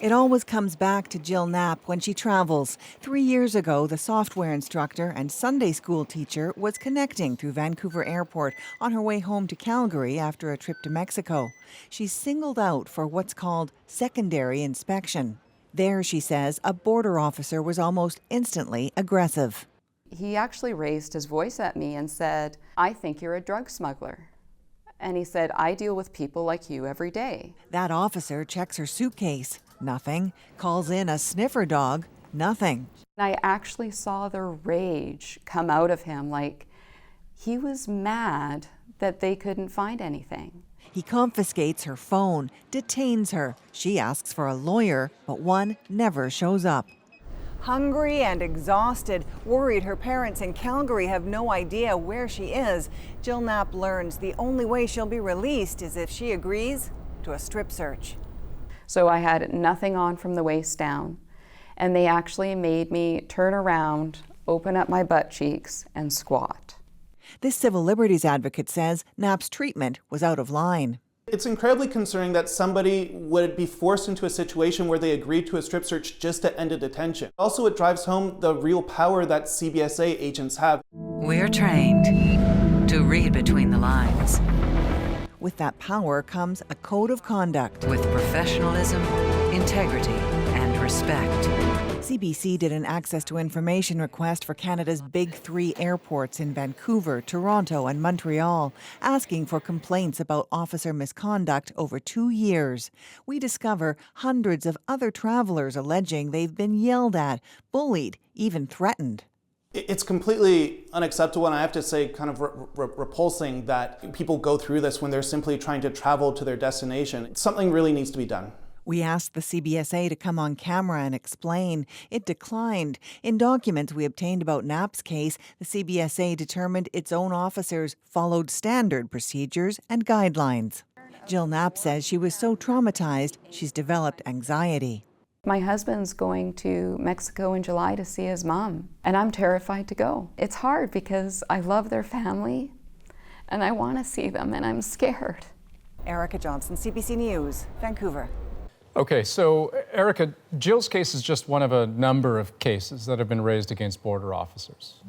It always comes back to Jill Knapp when she travels. 3 years ago, the software instructor and Sunday school teacher was connecting through Vancouver Airport on her way home to Calgary after a trip to Mexico. She's singled out for what's called secondary inspection. There, she says, a border officer was almost instantly aggressive. He actually raised his voice at me and said, "I think you're a drug smuggler." And he said, "I deal with people like you every day." That officer checks her suitcase. Nothing. Calls in a sniffer dog. Nothing. I actually saw the rage come out of him, like he was mad that they couldn't find anything. He confiscates her phone, detains her. She asks for a lawyer, but one never shows up. Hungry and exhausted, worried her parents in Calgary have no idea where she is, Jill Knapp learns the only way she'll be released is if she agrees to a strip search. So I had nothing on from the waist down, and they actually made me turn around, open up my butt cheeks, and squat. This civil liberties advocate says Knapp's treatment was out of line. It's incredibly concerning that somebody would be forced into a situation where they agreed to a strip search just to end a detention. Also, it drives home the real power that CBSA agents have. We're trained to read between the lines. With that power comes a code of conduct. With professionalism, integrity, and respect. CBC did an access to information request for Canada's big 3 airports in Vancouver, Toronto, and Montreal, asking for complaints about officer misconduct over 2 years. We discover hundreds of other travelers alleging they've been yelled at, bullied, even threatened. It's completely unacceptable, and I have to say kind of repulsing that people go through this when they're simply trying to travel to their destination. Something really needs to be done. We asked the CBSA to come on camera and explain. It declined. In documents we obtained about Knapp's case, the CBSA determined its own officers followed standard procedures and guidelines. Jill Knapp says she was so traumatized, she's developed anxiety. My husband's going to Mexico in July to see his mom, and I'm terrified to go. It's hard because I love their family, and I want to see them, and I'm scared. Erica Johnson, CBC News, Vancouver. Okay, so Erica, Jill's case is just one of a number of cases that have been raised against border officers.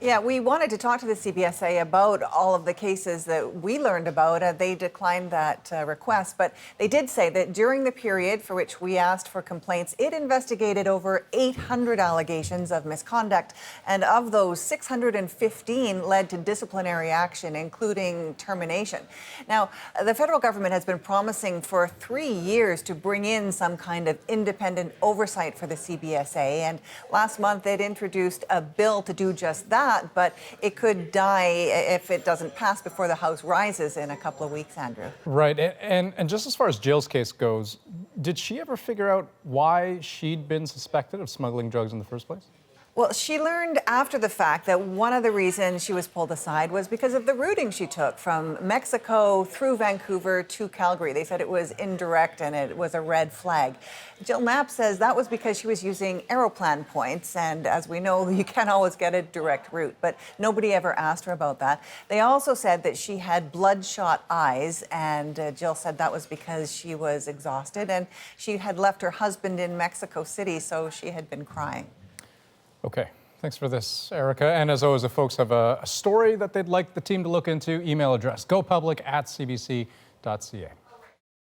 Yeah, we wanted to talk to the CBSA about all of the cases that we learned about. They declined that request, but they did say that during the period for which we asked for complaints, it investigated over 800 allegations of misconduct, and of those, 615 led to disciplinary action, including termination. Now, the federal government has been promising for 3 years to bring in some kind of independent oversight for the CBSA, and last month it introduced a bill to do just that, but it could die if it doesn't pass before the House rises in a couple of weeks, Andrew. Right, and just as far as Jill's case goes, did she ever figure out why she'd been suspected of smuggling drugs in the first place? Well, she learned after the fact that one of the reasons she was pulled aside was because of the routing she took from Mexico through Vancouver to Calgary. They said it was indirect and it was a red flag. Jill Knapp says that was because she was using Aeroplan points, and as we know, you can't always get a direct route, but nobody ever asked her about that. They also said that she had bloodshot eyes, and Jill said that was because she was exhausted, and she had left her husband in Mexico City, so she had been crying. Okay, thanks for this, Erica. And as always, if folks have a story that they'd like the team to look into, email address gopublic@cbc.ca.